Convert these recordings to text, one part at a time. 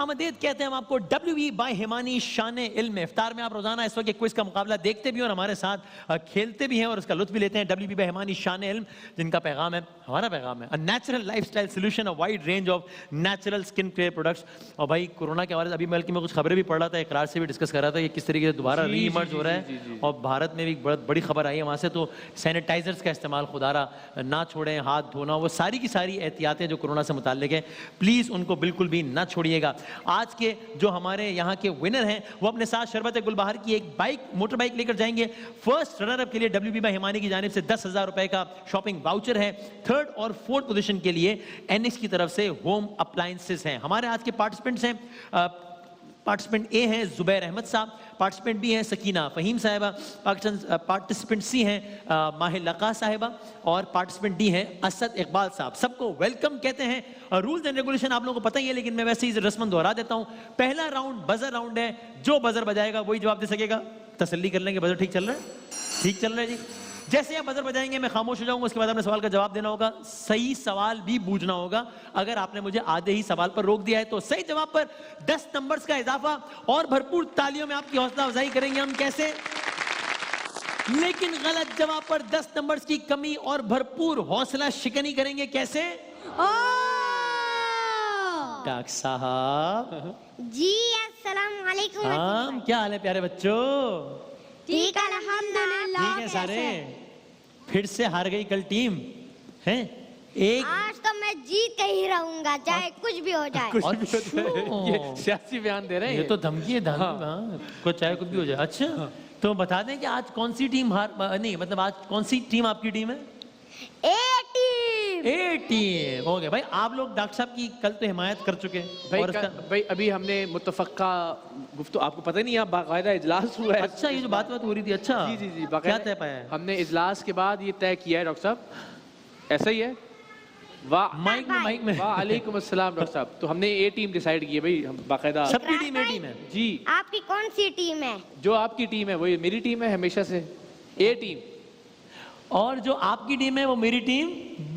खुशामदीद कहते हैं हम आपको WE बाय हिमानी शान इल्म में। इफ्तार में आप रोजाना इस वक्त क्विज का मुकाबला देखते भी हैं और हमारे साथ खेलते भी हैं और उसका लुत्फ भी लेते हैं। WE बाय हिमानी शान इल्म, जिनका पैगाम है, हमारा पैगाम है, a natural lifestyle solution, a wide range of natural skin care products. और भाई कोरोना के हवाले से अभी बल्कि मैं कुछ खबरें भी पढ़ रहा था, इकरार से भी डिस्कस कर रहा था कि किस तरीके से दोबारा रीइमर्ज हो रहा है और भारत में भी बहुत बड़ी खबर आई है वहाँ से। तो सैनिटाइजर्स का इस्तेमाल खुदारा ना छोड़ें, हाथ धोना, वो सारी की सारी एहतियातें जो कोरोना से मुताल्लिक है, प्लीज़ उनको बिल्कुल भी ना छोड़िएगा। आज के जो हमारे यहाँ के विनर हैं वो अपने साथ शरबत गुलबहार की एक बाइक, मोटर बाइक लेकर जाएंगे। फर्स्ट रनर अप के लिए WB बाय हिमानी की जानिब से 10,000 रुपए का शॉपिंग वाउचर है। थर्ड और फोर्थ पोजीशन के लिए NX की तरफ से होम अप्लायंसेस हैं। हमारे आज के पार्टिसिपेंट्स हैं, पार्टिसिपेंट ए हैं जुबैर अहमद साहब, पार्टिसिपेंट बी हैं सकीना फ़हीम साहिबा, पार्टिसिपेंट सी हैं माहिर लका साहिबा और पार्टिसिपेंट डी हैं असद इकबाल साहब। सबको वेलकम कहते हैं। रूल्स एंड रेगुलेशन आप लोगों को पता ही है, लेकिन मैं वैसे ही रस्मन दोहरा देता हूं। पहला राउंड बजर राउंड है, जो बजर बजाएगा वही जवाब दे सकेगा। तसल्ली कर लेंगे, बजर ठीक चल रहा है? ठीक चल रहा है जी। जैसे आप बजर बजाएंगे मैं खामोश हो जाऊंगा, उसके बाद अपने सवाल का जवाब देना होगा, सही सवाल भी पूछना होगा। अगर आपने मुझे आधे ही सवाल पर रोक दिया है तो सही जवाब पर 10 नंबर्स का इजाफा और भरपूर तालियों में आपकी हौसला अफजाई करेंगे हम। कैसे? लेकिन गलत जवाब पर 10 नंबर्स की कमी और भरपूर हौसला शिकनी करेंगे। कैसे? डॉक्टर साहब जी अस्सलाम वालेकुम। हाँ, क्या हाल है प्यारे बच्चों? ठीक अल्हम्दुलिल्लाह। ठीक है सारे। फिर से हार गई कल टीम है। एक आज तो मैं जीत के ही रहूंगा, चाहे कुछ भी हो जाए। कुछ भी हो जाए। ये सियासी बयान दे रहे हैं। ये तो धमकी है, कुछ चाहे कुछ भी हो जाए। अच्छा तो बता दें कि आज कौन सी टीम नहीं, मतलब आज कौन सी टीम आपकी टीम है? ए टीम। हो गया भाई, आप लोग डॉक्टर साहब की कल तो हिमायत कर चुके हैं भाई, और भाई अभी हमने मुतफ़क्का गुफ्तु, आपको पता नहीं, यहाँ बाकायदा इजलास हुआ है। अच्छा, ये जो बात हो रही थी। अच्छा जी जी जी, क्या तय पाया है? हमने इजलास के बाद ये तय किया है डॉक्टर साहब, ऐसा ही है। वाह माइक में वालेकुम अस्सलाम डॉक्टर साहब। तो हमने ए टीम डिसाइड की है भाई, हम बाकायदा सबकी टीम ए टीम है जी। आपकी कौन सी टीम है? जो आपकी टीम है वही मेरी टीम है हमेशा से, ए टीम। और जो आपकी टीम है वो मेरी टीम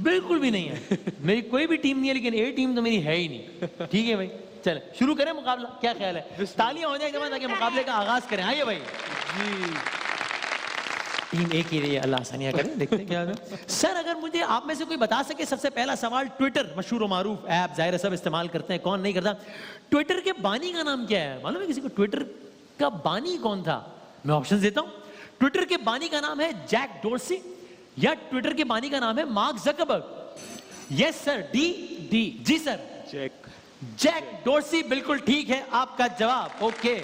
बिल्कुल भी नहीं है। मेरी कोई भी टीम नहीं है, लेकिन ए टीम तो मेरी है ही नहीं। ठीक है भाई, चले शुरू करें मुकाबला, क्या ख्याल है? तालियां हो जाए ताकि मुकाबले का आगाज करें। आइए भाई जी। टीम ए की रही है, अल्लाह आसानियां करें। देखते हैं क्या है। सर अगर मुझे आप में से कोई बता सके, सबसे पहला सवाल, ट्विटर मशहूर मारूफ ऐप, जाहिर है सब इस्तेमाल करते हैं, कौन नहीं करता? ट्विटर के बानी का नाम क्या है? मालूम है किसी को ट्विटर का बानी कौन था? मैं ऑप्शन देता हूं। ट्विटर के बानी का नाम है जैक डोर्सी, या ट्विटर के बानी का नाम है मार्क जकरबर्ग। यस सर, डी जी सर, जैक डोर्सी बिल्कुल ठीक है आपका जवाब। ओके,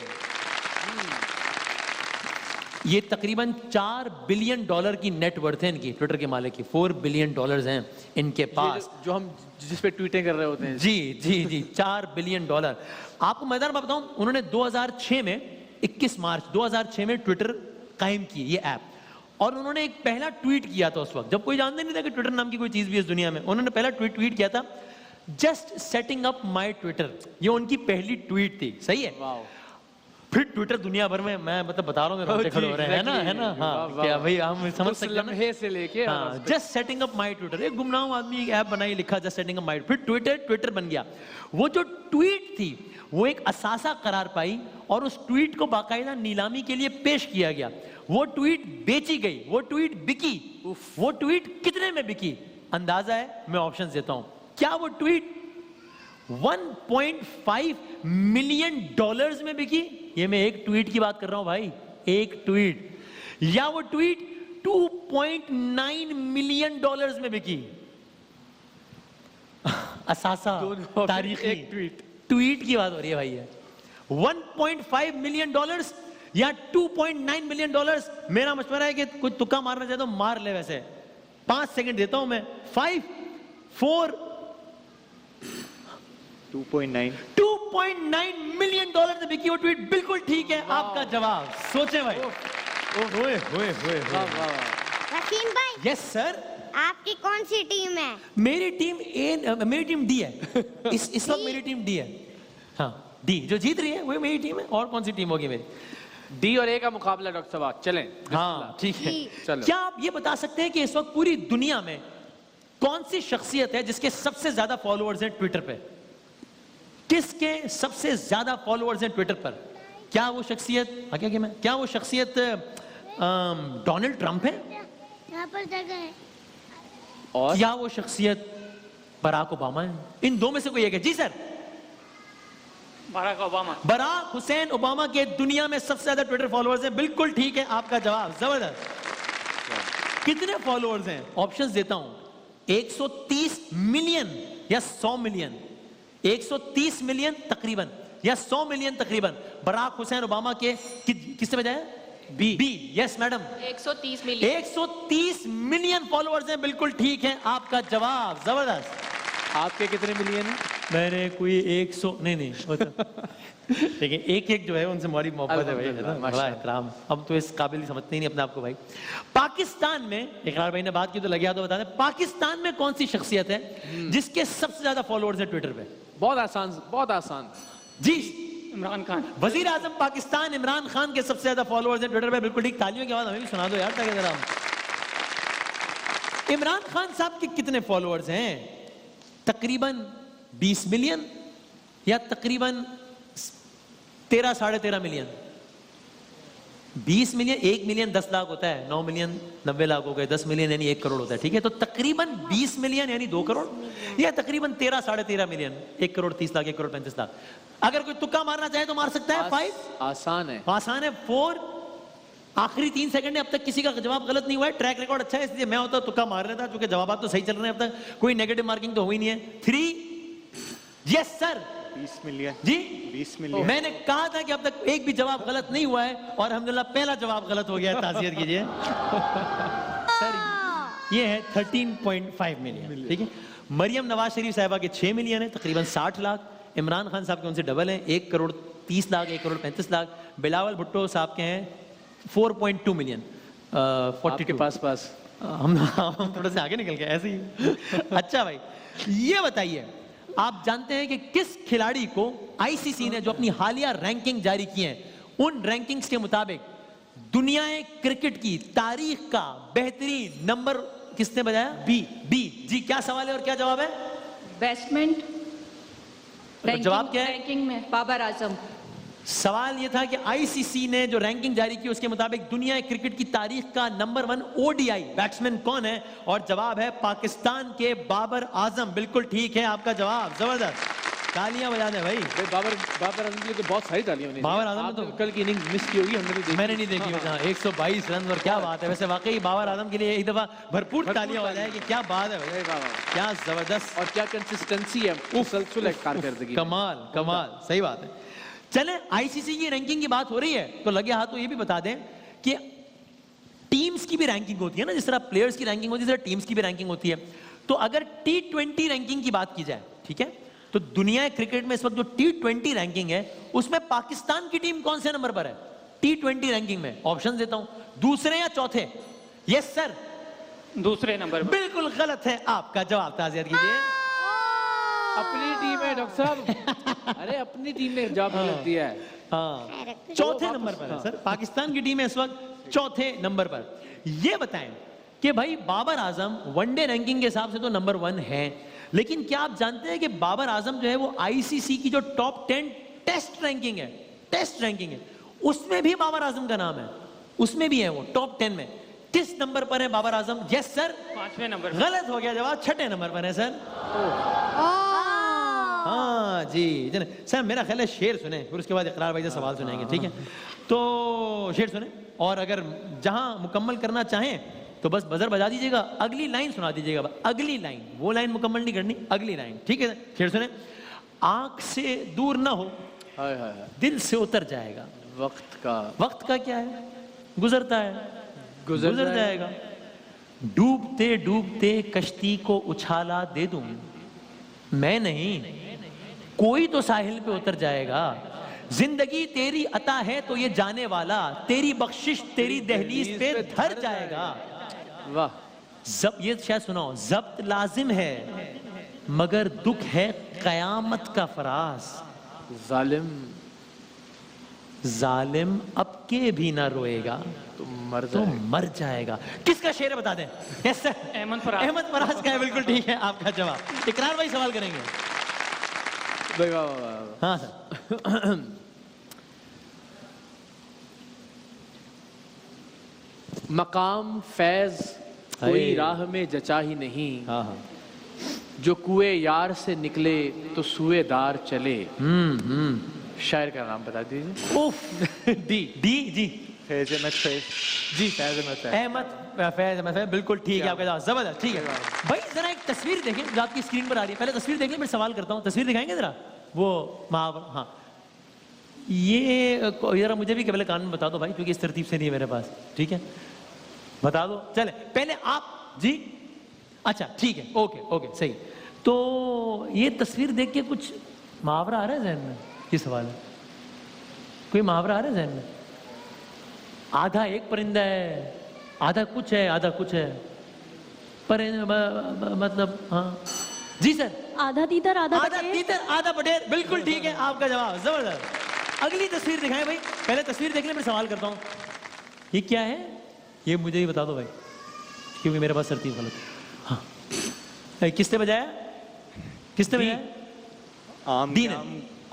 ये तकरीबन $4 बिलियन की नेटवर्थ है इनकी, ट्विटर के मालिक की। $4 बिलियन हैं इनके पास, जो हम जिस पे ट्वीटें कर रहे होते हैं। जी जी जी, $4 बिलियन। आपको मजेदार बात बताऊं, उन्होंने 2006 में 21 मार्च 2006 में ट्विटर कायम की, ये ऐप। और उन्होंने एक पहला ट्वीट किया था उस वक्त, जब कोई जानता नहीं था कि ट्विटर नाम की कोई चीज भी है इस दुनिया में। उन्होंने पहला ट्वीट किया था, just setting up my Twitter. ये उनकी पहली ट्वीट थी। सही है? फिर ट्विटर दुनिया भर में, मैं मतलब बता रहा हूँ, रोंगटे खड़े हो रहे हैं, है ना? हाँ, क्या भाई हम समझ सकते हैं लम्हे से लेके just setting up my Twitter. एक गुमनाम आदमी एक ऐप बनाई, लिखा जस्ट सेटिंग अप माय, फिर ट्विटर बन गया। वो जो ट्वीट थी वो एक असासा करार पाई और उस ट्वीट को बाकायदा नीलामी के लिए पेश किया गया। वो ट्वीट बेची गई, वो ट्वीट बिकी। वो ट्वीट कितने में बिकी? अंदाजा है? मैं ऑप्शन देता हूं। क्या वो ट्वीट $1.5 मिलियन में बिकी? ये मैं एक ट्वीट की बात कर रहा हूं भाई, एक ट्वीट। या वो ट्वीट $2.9 मिलियन में बिकी? असासा तारीखी ट्वीट की बात हो रही है भाई। है $1.5 मिलियन या $2.9 मिलियन? मेरा मशवरा है कि कोई तुक्का मारना चाहे तो मार ले। वैसे 5 सेकंड देता हूं मैं। 5 4 $2.9 मिलियन से बिकी वो ट्वीट। बिल्कुल ठीक है आपका जवाब। सोचे भाई। रकीम भाई। Yes sir. आपकी कौन सी टीम है? मेरी टीम डी है। इस वक्त मेरी टीम डी है। हाँ, डी जो जीत रही है वो मेरी टीम है। और कौन सी टीम होगी मेरी? डी और ए का मुकाबला डॉक्टर साहब, चलें। हाँ ठीक है, चलो। क्या आप ये बता सकते हैं कि इस वक्त पूरी दुनिया में कौन सी शख्सियत है जिसके सबसे ज्यादा फॉलोअर्स हैं ट्विटर पे? किसके सबसे ज्यादा फॉलोअर्स हैं ट्विटर पर? क्या वो शख्सियत क्या वो शख्सियत डोनाल्ड ट्रंप है? यहाँ पर जगह है। और क्या वो शख्सियत बराक ओबामा है? इन दो में से कोई एक है। जी sir. Barack Obama. Barack Hussein Obama के दुनिया में सबसे ज्यादा ट्विटर फॉलोअर्स हैं। बिल्कुल ठीक है आपका जवाब, जबरदस्त। कितने फॉलोअर्स हैं? ऑप्शंस देता हूं, 130 मिलियन या 100 मिलियन। 130 मिलियन तकरीबन या 100 मिलियन तकरीबन। बराक हुसैन ओबामा के किसने बजाया? B. Yes madam, 130 million. 130 million followers हैं। बिल्कुल ठीक है आपका जवाब, जबरदस्त। आपके कितने मिलियन हैं? मैंने कोई 100 नहीं देखिए, एक जो है उनसे हमारी मोहब्बत है भाई, है ना, बड़ा एहतराम। अब तो इस काबिल समझते ही नहीं अपने आप को भाई। पाकिस्तान में, इकरार भाई ने बात की तो लगे तो बता दें, पाकिस्तान में कौन सी शख्सियत है जिसके सबसे ज्यादा फॉलोअर्स हैं ट्विटर पे? बहुत आसान, बहुत आसान। जी, इमरान खान। वजीर आजम पाकिस्तान इमरान खान के सबसे ज्यादा फॉलोअर्स हैं ट्विटर पे। बिल्कुल ठीक, तालियों की आवाज हमें भी सुना दो यार ताकि जरा। इमरान खान साहब के कितने फॉलोअर्स हैं? तकरीबन 20 मिलियन या तकरीबन 13 साढ़े 13 मिलियन। 20 मिलियन, 1 मिलियन 10 लाख होता है, 9 मिलियन 90 लाख हो गए, 10 मिलियन यानी 1 करोड़ होता है, ठीक है। तो तकरीबन 20 मिलियन यानी 2 करोड़ या तकरीबन 13 साढ़े 13 मिलियन, 1 करोड़ 30 लाख, 1 करोड़ 35 लाख। अगर कोई तुक्का मारना चाहे तो मार सकता है। 5 आसान है, आसान है। 4 आखिरी 3 सेकंड में अब तक किसी का जवाब गलत नहीं हुआ है। ट्रैक रिकॉर्ड अच्छा है, इसलिए मैं होता तुक्का मार रहा था, क्योंकि जवाब तो सही चल रहे हैं, अब तक कोई नेगेटिव मार्किंग तो हुई नहीं है। 3 यस सर। 20 मिलियन। जी 20 मिलियन। मैंने कहा था कि अब तक एक भी जवाब गलत नहीं हुआ है और अल्हम्दुलिल्लाह पहला जवाब गलत हो गया है। ताज़ियत कीजिए सर। ये है 13.5 मिलियन, ठीक है। मरियम नवाज शरीफ साहिबा के 6 मिलियन है, तकरीबन 60 लाख। इमरान खान साहब के उनसे डबल हैं, 1 करोड़ 30 लाख, 1 करोड़ 35 लाख। बिलावल भुट्टो साहब के हैं 4.2 मिलियन, 42 के पास हम थोड़े से आगे निकल गए ऐसे ही। अच्छा भाई, ये बताइए, आप जानते हैं कि किस खिलाड़ी को आईसीसी ने जो अपनी हालिया रैंकिंग जारी की है, उन रैंकिंग्स के मुताबिक दुनिया क्रिकेट की तारीख का बेहतरीन नंबर किसने बजाया? बी। जी, क्या सवाल है और क्या जवाब है? बैट्समैन। जवाब क्या है? रैंकिंग में बाबर आजम। सवाल यह था कि आईसीसी ने जो रैंकिंग जारी की उसके मुताबिक दुनिया क्रिकेट की तारीख का नंबर 1 ओडीआई बैट्समैन कौन है? और जवाब है पाकिस्तान के बाबर आजम। बिल्कुल ठीक है आपका जवाब, जबरदस्त। तालियां बजा दें भाई। बाबर आजम के लिए तो बहुत सारी तालियां होनी। बाबर आजम आपने तो कल की इनिंग्स मिस की होगी, हमने नहीं देखी। मैंने नहीं देखी होगा। 122 रन और क्या बात है। वैसे वाकई बाबर आजम के लिए एक दफा भरपूर तालियां हो जाए कि क्या बात है भाई, क्या जबरदस्त और क्या कंसिस्टेंसी है, मुसलसल कारकर्दगी। कमाल कमाल, सही बात है। चले, आईसीसी की रैंकिंग की बात हो रही है तो लगे हाथ तो ये भी बता दें कि टीम्स की भी रैंकिंग होती है ना, जिस तरह प्लेयर्स की रैंकिंग होती है, जिस तरह टीम्स की भी रैंकिंग होती है। तो अगर T20 रैंकिंग की बात की जाए, ठीक है, तो दुनिया क्रिकेट में इस वक्त जो T20 रैंकिंग है उसमें पाकिस्तान की टीम कौन से नंबर पर है T20 रैंकिंग में? ऑप्शन देता हूं, दूसरे या चौथे? यस सर, दूसरे नंबर पर। बिल्कुल गलत है आपका जवाब। ताज़ियत कीजिए। अपनी टीम है डॉक्टर साहब। अरे अपनी टीम ने जवाब गलत दिया है। हाँ, चौथे नंबर पर है सर। पाकिस्तान की टीम है इस वक्त चौथे नंबर पर। ये बताएं कि भाई बाबर आजम वनडे रैंकिंग के हिसाब से तो नंबर 1 है, लेकिन क्या आप जानते हैं कि बाबर आजम जो है वो आईसीसी की जो टॉप 10 टेस्ट रैंकिंग है, उसमें भी बाबर आजम का नाम है, उसमें भी है वो टॉप 10 में। किस नंबर पर है बाबर आजम? यस सर, 5वें नंबर पर। गलत हो गया जवाब, 6ठे नंबर पर है सर। हाँ जी सर, मेरा ख्याल है शेर सुने, फिर उसके बाद इकरार भाई से सवाल सुनाएंगे, ठीक है? तो शेर सुने, और अगर जहां मुकम्मल करना चाहें तो बस बजर बजा दीजिएगा, अगली लाइन सुना दीजिएगा। अगली लाइन, वो लाइन मुकम्मल नहीं करनी, अगली लाइन, ठीक है? शेर सुने। आंख से दूर ना हो, हाय हाय हाय। दिल से उतर जाएगा। वक्त का क्या है? गुजरता है, गुजर जाएगा। डूबते डूबते कश्ती को उछाला दे दूं, मैं नहीं, कोई तो साहिल पे उतर जाएगा। जिंदगी तेरी अता है तो ये जाने वाला, तेरी बख्शिश तेरी दहलीज पे धर जाएगा। वाह, ये शायद सुनाओ। जब्त लाजिम है मगर दुख है कयामत का फराज, जालिम अब के भी ना रोएगा तो मर जाएगा। किसका शेर है बता दें? Yes sir, Ahmad Faraz. अहमद फराज का है, बिल्कुल ठीक है आपका जवाब। इकरार भाई सवाल करेंगे। भाई वाह वाह वाह। हाँ सर। मकाम फैज कोई अरे। राह में जचा ही नहीं, हाँ हाँ। जो कुएं यार से निकले तो सुएदार चले। शायर का नाम बता दीजिए। उफ। डी डी जी फैज अहमद फैज। जी फैज अहमद फैज। अहमद फैज अहमद फैज, बिल्कुल ठीक है आपका जवाब, जबरदस्त, ठीक है भाई। जरा एक तस्वीर देखें जो आपकी स्क्रीन पर आ रही है, पहले तस्वीर देख लें फिर सवाल करता हूँ। तस्वीर दिखाएंगे जरा वो महावरा, हाँ ये जरा मुझे भी केवल कानून बता दो भाई, क्योंकि इस तरतीब से नहीं है मेरे पास, ठीक है बता दो। चले पहले आप जी, अच्छा ठीक है, ओके ओके सही। तो ये तस्वीर देख के कुछ मुहावरा आ रहा है जहन में? ये सवाल है, कोई मुहावरा आ रहा है जहन में? आधा एक परिंदा है, आधा कुछ है, आधा कुछ है, मतलब हाँ जी सर। आधा तीतर आधा आधा तीतर आधा बटेर, बिल्कुल ठीक है आपका जवाब, जबरदस्त। अगली तस्वीर दिखाएं भाई, पहले तस्वीर देख लें फिर सवाल करता हूँ। ये क्या है, ये मुझे ही बता दो भाई, क्योंकि मेरे पास तरतीब गलत है। हाँ किसने बजाया, किसने बजाया? आम डी के ने।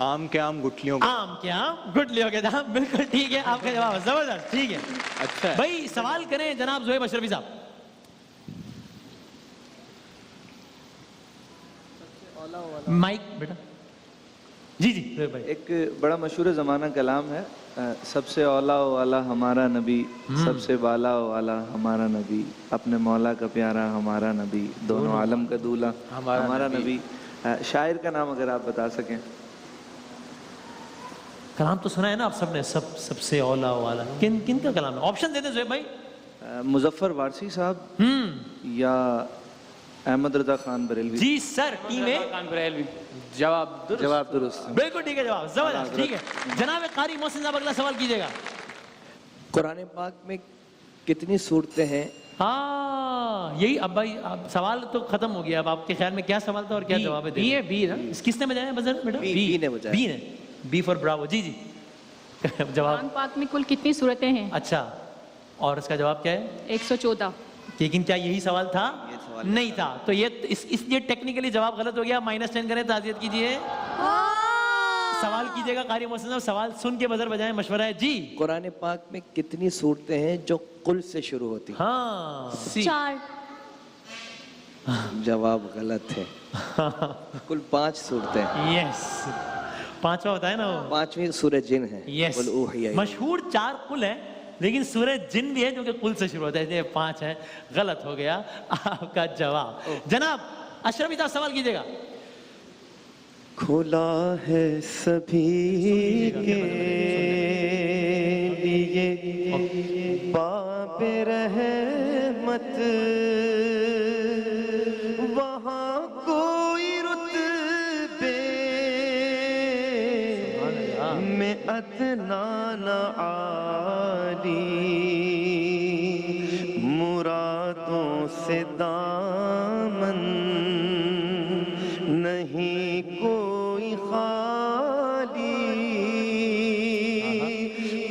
आम के आम गुठलियों का। आम के आम गुठलियों के दाम, बिल्कुल ठीक है आपका जवाब, जबरदस्त, ठीक है। अच्छा है। भाई सवाल करें जनाब ज़ोहेब अशरफी साहब। माइक बेटा जी जी ज़ोहेब भाई। एक बड़ा मशहूर ज़माना कलाम है, सबसे औला वाला हमारा नबी, सबसे बाला वाला हमारा नबी, अपने मौला का प्यारा हमारा नबी, दोनों आलम का दूल्हा हमारा नबी। शायर का नाम अगर आप बता सकें। कलाम तो सुना है ना आप सबने, सबसे औला वाला, किन किन का कलाम है? ऑप्शन दे दे ज़ोहेब भाई। मुजफ्फर वारसी साहब या अहमद रजा खान बरेलवी। जी सर, टीम ए खान बरेलवी। जवाब दुरुस्त। जवाब दुरुस्त। बिल्कुल ठीक है जवाब, जबरदस्त, ठीक है। जनाब कारी मोहसिन साहब अगला सवाल कीजिएगा। कुरान पाक में कितनी सूरतें हैं? हाँ यही, अब भाई अब सवाल तो खत्म हो गया, अब आपके ख्याल में क्या सवाल था और क्या जवाब है? बी है, बी ना? किसने बजाया बजर बेटा? बी ने बजाया। बी ने, बी फॉर ब्रावो। जी जी जवाब कुरान पाक में कुल कितनी सूरतें हैं? अच्छा, और इसका जवाब क्या है? 114। लेकिन क्या यही सवाल था? नहीं था, तो ये इसलिए टेक्निकली जवाब गलत हो गया, -10 करें, ताज़ियत कीजिए। सवाल कीजिएगा कारी मोहसिन साहब, सवाल सुन के बजर बजाएं, मशवरा है जी। कुरान पाक में कितनी सूरतें हैं जो कुल से शुरू होती हैं? हाँ 4। जवाब गलत है, कुल 5 सूरतें हैं। यस, पांचवा बताया ना वो। 5वीं सूरह जिन है। यस, कुल ऊहिया इलैका। मशहूर 4 कुल है, लेकिन सूरज जिन भी है जो कि कुल से शुरू होता है, इसलिए 5 है, गलत हो गया आपका जवाब। जनाब अशरफी साहब सवाल कीजिएगा। खुला है सभी के लिए बाब रहमत, वहाँ कोई रुतबे में अदना न आली, मुरादों से दामन नहीं कोई खाली,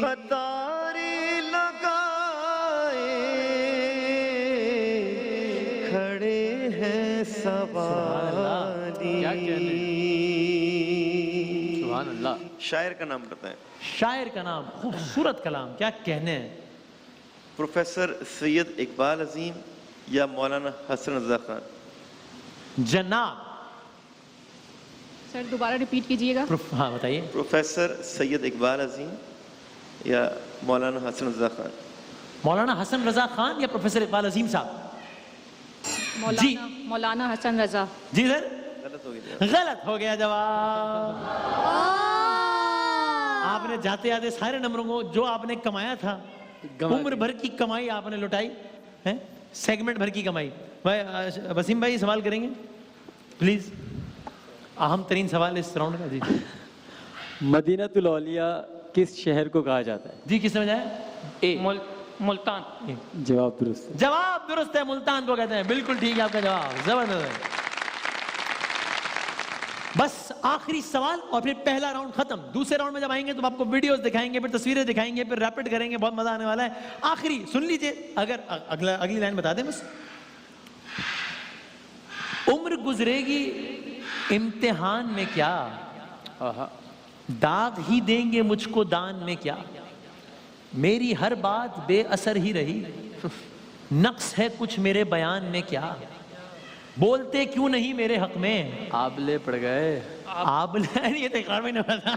कतारे लगाए खड़े हैं सवाली। क्या कहने? सुभान अल्लाह। शायर का नाम बताएं। शायर का नाम, खूबसूरत कलाम, क्या कहने हैं? प्रोफेसर सैयद इकबाल अजीम या मौलाना हसन रजा खान। जनाब सर दोबारा रिपीट कीजिएगा। हाँ बताइए। प्रोफेसर सैयद इकबाल अजीम या मौलाना हसन रजा खान। मौलाना हसन रजा खान या प्रोफेसर इकबाल अजीम साहब? जी। मौलाना हसन रजा। जी सर, गलत हो गया। गलत हो गया जवाब। आपने जाते जाते सारे नंबरों को जो आपने कमाया था, उम्र भर की कमाई आपने लुटाई है, सेगमेंट भर की कमाई। भाई वसीम भाई सवाल करेंगे प्लीज, अहम तरीन सवाल इस राउंड का। जी मदीनातुल औलिया किस शहर को कहा जाता है? जी किसने बताया? ए मुल्तान। जवाब दुरुस्त है। जवाब दुरुस्त है, मुल्तान को कहते हैं, बिल्कुल ठीक है आपका जवाब, जबरदस्त है। बस आखिरी सवाल और फिर पहला राउंड खत्म। दूसरे राउंड में जब आएंगे तो आपको वीडियोस दिखाएंगे, फिर तस्वीरें दिखाएंगे, फिर रैपिड करेंगे, बहुत मजा आने वाला है। आखिरी सुन लीजिए, अगर अगली लाइन बता दें बस। उम्र गुजरेगी इम्तिहान में क्या, आहा। दाग ही देंगे मुझको दान में क्या, मेरी हर बात बेअसर ही रही, नक्स है कुछ मेरे बयान में क्या, बोलते क्यों नहीं मेरे हक में, आबले पड़ गए। आबले ये तो इकरार में नहीं पता।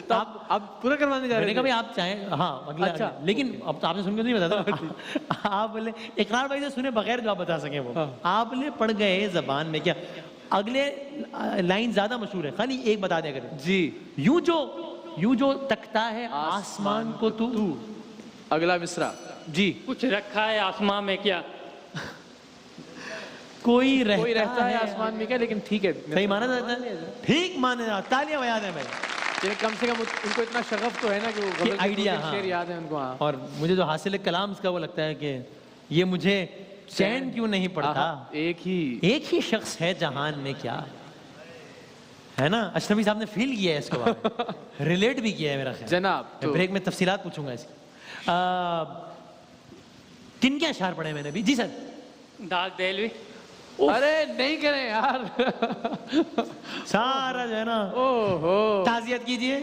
तो आप पूरा करवाने जा रहे मैंने थे? कहा भाई आप चाहें, हाँ अगला अच्छा। लेकिन अब तो आपने सुन के नहीं बताता। आप बोले इकरार भाई से सुने बगैर जो आप बता सके वो, आपले पड़ गए जबान में क्या। अगले लाइन ज्यादा मशहूर है, खाली एक बता दिया करें जी। यूं जो तकता है आसमान को तू। अगला मिसरा जी। कुछ रखा है आसमां में क्या, कोई रहता है आसमान में क्या, लेकिन ठीक है। सही माना जाता है, ठीक माना जाता, तालियां बजा दें भाई। लेकिन कम से कम उनको इतना शगफ तो है ना कि वो गजल के आइडिया, दो तीन शेर याद है उनको। हाँ। और मुझे जो हासिल कलाम इसका वो लगता है कि ये मुझे चैन क्यों नहीं पड़ता, एक ही शख्स है जहान में क्या, है ना। अशरफी साहब ने फील किया है इसको, रिलेट भी किया है मेरा ख्याल जनाब। तो ब्रेक में तफसीलात पूछूंगा इसकी। किन क्या अशार पढ़े मैंने भी? जी सर। दाग देलवी। अरे नहीं करें यार। सारा जो है ना, ओहो, ताजियत कीजिए।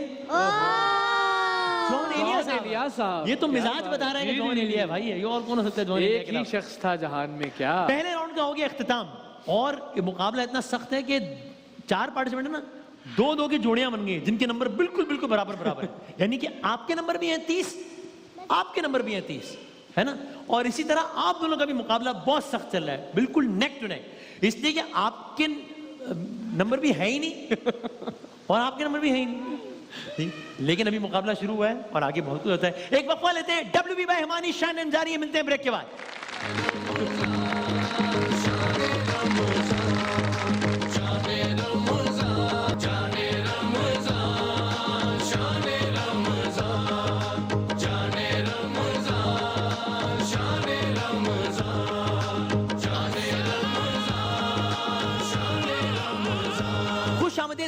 जॉन एलिया साहब, ये तो मिजाज बता रहा है कि जॉन एलिया भाई है, ये और कौन हो सकता है जॉन एलिया एक के ही शख्स था जहान में क्या। पहले राउंड का हो गया इख्तिताम, और ये मुकाबला इतना सख्त है कि 4 पार्टिसिपेंट है ना, 2-2 की जोड़ियां बन गई जिनके नंबर बिल्कुल बिल्कुल बराबर है। यानी कि आपके नंबर भी हैं 30, आपके नंबर भी हैं 30, है ना। और इसी तरह आप दोनों का भी मुकाबला बहुत सख्त चल रहा है, बिल्कुल नेक टू नेक, इसलिए कि आपके नंबर भी है ही नहीं और आपके नंबर भी है ही नहीं। ठीक, लेकिन अभी मुकाबला शुरू हुआ है और आगे बहुत कुछ होता है। एक वक्फा लेते हैं, WB बाय हिमानी शान जारी है, मिलते हैं ब्रेक के बाद।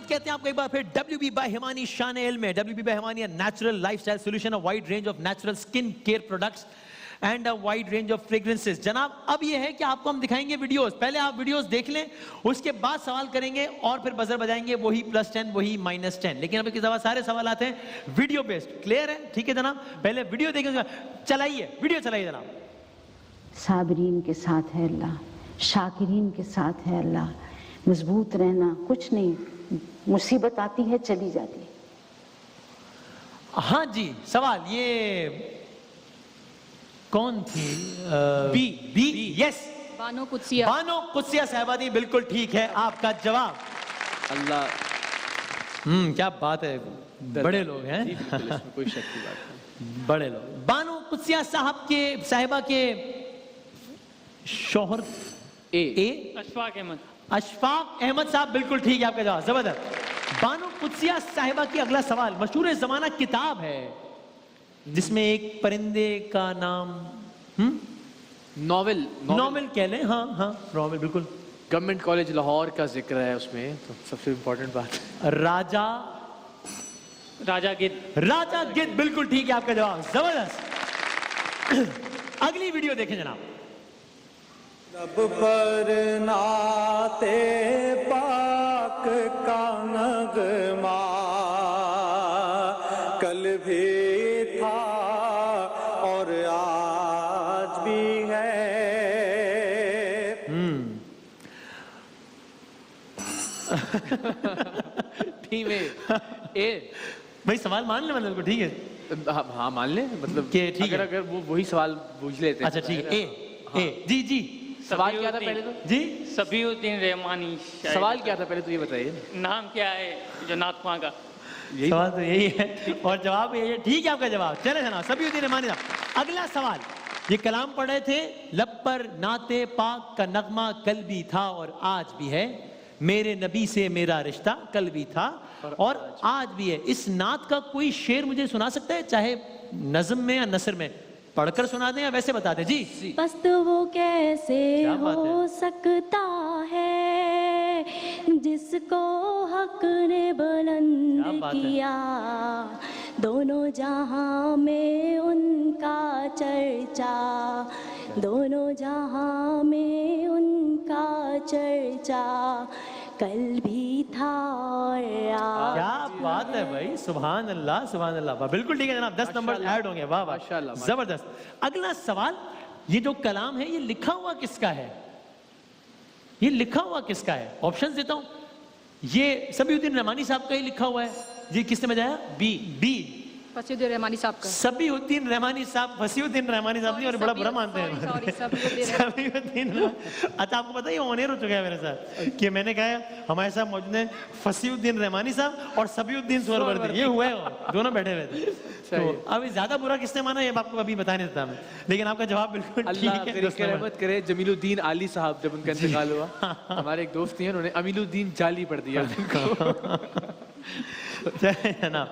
कहते हैं आपको एक बार फिर WB बाय हिमानी शान इल्म में। WB by Himani natural lifestyle solution, a wide range of natural skin care products and a wide range of fragrances. जनाब अब ये है कि आपको हम दिखाएंगे वीडियोस, पहले आप वीडियोस देख लें, उसके बाद सवाल करेंगे और फिर बजर बजाएंगे, वही +10 वही -10। लेकिन अब इसके सारे सवाल आते हैं वीडियो बेस्ड। क्लियर है? ठीक है जनाब, पहले वीडियो देखें, चलाइए वीडियो, चलाइए जनाब। साबरीन के साथ है अल्लाह, शाकिरीन के साथ है अल्लाह, मजबूत रहना, कुछ नहीं, मुसीबत आती है चली जाती है। हाँ जी, सवाल ये कौन थी? B yes, Bano कुत्सिया। बानो कुत्सिया साहिबा दी, बिल्कुल ठीक है आपका जवाब। अल्लाह, क्या बात है, बड़े लोग हैं। इसमें कोई शक की बात नहीं, बड़े लोग। बानो कुत्सिया साहिबा के शौहर ए अशफाक अहमद। अशफाक अहमद साहब, बिल्कुल ठीक है आपका जवाब, जबरदस्त। बानो कुत्सिया साहिबा की अगला सवाल मशहूर जमाना किताब है जिसमें एक परिंदे का नाम नॉवेल कह लें, हाँ नॉवेल, बिल्कुल। गवर्नमेंट कॉलेज लाहौर का जिक्र है उसमें, तो सबसे इम्पोर्टेंट बात राजा गिद्ध, बिल्कुल ठीक है आपका जवाब, जबरदस्त। अगली वीडियो देखें जनाब। रब पर नाते पाक का नगमा कल भी था और आज भी है। ठीक है, ए भाई सवाल मान ले, मतलब ठीक है। हाँ मान ले, मतलब कि ठीक है, अगर वो वही सवाल पूछ लेते हैं। अच्छा ठीक है, ए जी सवाल क्या था पहले तो? जी सफीउद्दीन रहमानी। सवाल क्या था पहले तो ये बताइए। नाम क्या है जो नात ख्वां का? सवाल तो यही है और जवाब यही है, ठीक है आपका जवाब। चले जनाब, सफीउद्दीन रहमानी साहब। अगला सवाल, ये कलाम पढ़े थे, लब पर नाते पाक का नगमा कल भी था और आज भी है, मेरे नबी से मेरा रिश्ता कल भी था और आज भी है। इस नात का कोई शेर मुझे सुना सकता है, चाहे नज़म में या नसर में? पढ़कर सुना दें या वैसे बता दें? जी। पस्त वो कैसे हो सकता है जिसको हक ने बुलंद किया, दोनों जहां में उनका चर्चा, दोनों जहां में उनका चर्चा, कल भी था और आज क्या बात है भाई, सुभान अल्लाह सुभान अल्लाह। वाह, बिल्कुल ठीक है जनाब, 10 नंबर ऐड होंगे। वाह वाह, माशाल्लाह, जबरदस्त। अगला सवाल, ये जो कलाम है ये लिखा हुआ किसका है? ये लिखा हुआ किसका है? ऑप्शंस देता हूं। ये सबीउद्दीन रहमानी साहब का ही लिखा हुआ है। ये किसने बजाया? बी फसीउद्दीन रहमानी साहब का। सबीउद्दीन रहमानी साहब, फसीउद्दीन रहमानी साहब नहीं, और बड़ा बुरा मानते हैं सबीउद्दीन। अच्छा, आपको पता है ये ऑनर हो चुका है मेरे साथ कि मैंने कहा हमारे साथ मौजूद हैं फसीउद्दीन रहमानी साहब और सबीउद्दीन सोहरवर्दी, ये हुए दोनों बैठे हुए थे। तो अभी ज्यादा बुरा किसने माना ये आपको अभी बता नहीं देता मैं, लेकिन आपका जवाब बिल्कुल ठीक है। रहमत करे जमीलुद्दीन आली साहब, जब उनका इंतकाल हुआ हमारे एक दोस्त हैं, उन्होंने अमीलुद्दीन जाली पढ़ दिया। जनाब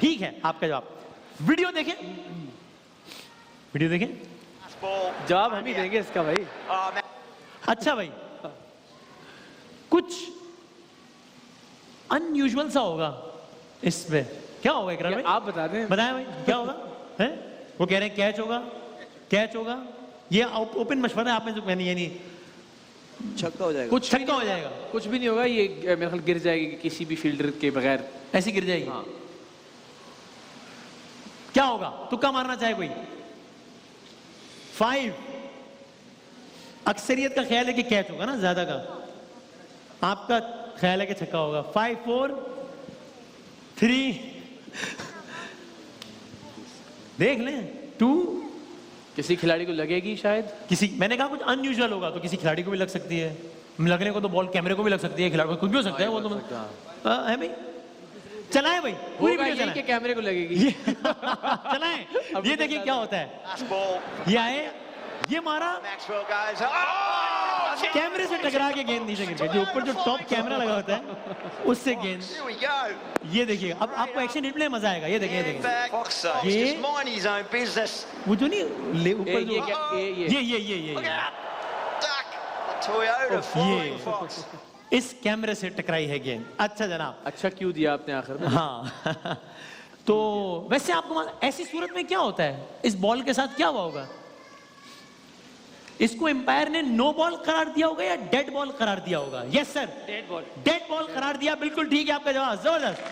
ठीक है, आपका जवाब। वीडियो देखें, वीडियो देखें, जवाब हम ही देंगे इसका भाई। अच्छा भाई, कुछ अनयूजुअल सा होगा इसमें, क्या होगा इकरार भाई? आप बता दें। बताएं भाई, क्या होगा? है वो कह रहे हैं कैच होगा, कैच होगा। ये ओपन मशवरा है, आपने जो कहनी यानी छक्का हो जाएगा। कुछ छक्का हो जाएगा। कुछ भी नहीं होगा, ये मेरे ख्याल गिर जाएगी किसी भी फील्डर के बगैर, ऐसी गिर जाएगी। हाँ। क्या होगा? तुक्का मारना चाहे कोई? 5। अक्सरियत का ख्याल है कि कैच होगा ना, ज्यादा का आपका ख्याल है कि छक्का होगा। 5 4 3 देख लें 2। किसी खिलाड़ी को लगेगी शायद, किसी, मैंने कहा कुछ अनयूजुअल होगा तो किसी खिलाड़ी को भी लग सकती है। लगने को तो बॉल कैमरे को भी लग सकती है, खिलाड़ी को कुछ भी हो सकता है। वो तो है भाई, चलाएं भाई, पूरी वीडियो चलाएं। कैमरे को लगेगी। चलाएं, ये देखिए क्या होता है। ये आए, ये मारा, कैमरे से टकरा के गेंद नीचे गिर गई। जो ऊपर जो टॉप कैमरा लगा होता है उससे गेंद, ये देखिए। अब आपको एक्शन रिप्ले मजा आएगा। ये देखिए, ये वो जो नहीं ऊपर जो ये इस कैमरे से टकराई है गेंद। अच्छा जनाब, अच्छा क्यों दिया आपने आखिर में? हाँ। तो वैसे आपको ऐसी सूरत में क्या होता है, इस बॉल के साथ क्या हुआ होगा? इसको एम्पायर ने नो बॉल करार दिया होगा या डेड बॉल करार दिया होगा? Yes sir, dead ball. Dead ball करार दिया, बिल्कुल ठीक है आपका जवाब, जबरदस्त।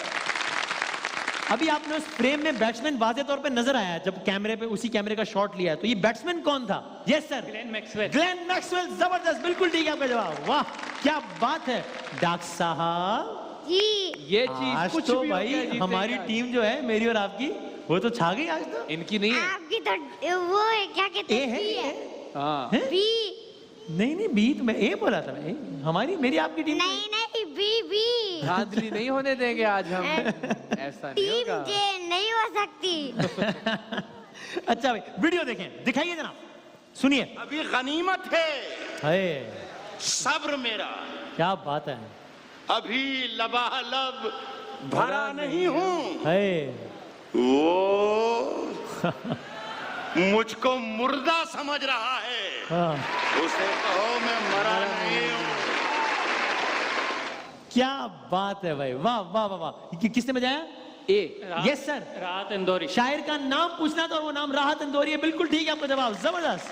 अभी आपने उस फ्रेम में बैट्समैन वाज़े तौर पे नजर आया जब कैमरे पे उसी कैमरे का शॉट लिया, तो ये बैट्समैन कौन था? Yes sir, Glenn Maxwell. Glenn Maxwell, जबरदस्त, बिल्कुल ठीक है आपका जवाब। वाह क्या बात है डॉक्टर साहब जी। ये चीज आज कुछ तो भी भाई हमारी टीम जो है, मेरी और आपकी, वो तो छा गई आज तो। इनकी नहीं है, आपकी तो वो है, क्या कहते हैं, बी है। हाँ। बी नहीं बी तो मैं ए बोला था। मैं हमारी मेरी आपकी टीम नहीं, बी धांधली नहीं होने देंगे आज हम। ऐसा नहीं टीम होगा। जे नहीं हो सकती। अच्छा भाई, वीडियो देखें, दिखाइए जनाब, सुनिए। अभी गनीमत है सब्र मेरा, क्या बात है। अभी लबालब भरा नहीं हूँ। वो मुझको मुर्दा समझ रहा है, उसे कहो मैं मरा नहीं हूँ। क्या बात है भाई, वाह वाह वाह वाह। किसने बजाया? ए। यस सर, राहत इंदौरी। शायर का नाम पूछना था, वो नाम राहत इंदौरी है, बिल्कुल ठीक है आपका जवाब, जबरदस्त।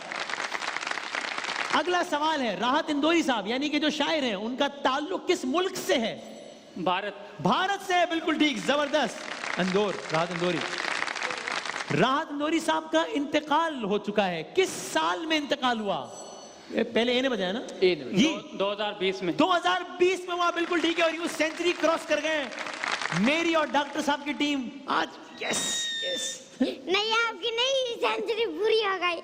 अगला सवाल है, राहत इंदौरी साहब यानी कि जो शायर हैं, उनका ताल्लुक किस मुल्क से है? भारत। भारत से है, बिल्कुल ठीक, जबरदस्त। इंदौर, राहत इंदौरी। राहत इंदौरी साहब का इंतकाल हो चुका है, किस साल में इंतकाल हुआ? पहले ए ने बजाया ना? ए ने। 2020 में। 2020 में हुआ, बिल्कुल ठीक है। और यूं सेंचुरी क्रॉस कर गए मेरी और डॉक्टर साहब की टीम आज। Yes yes. नहीं, आपकी नहीं, सेंचुरी पूरी हो गई।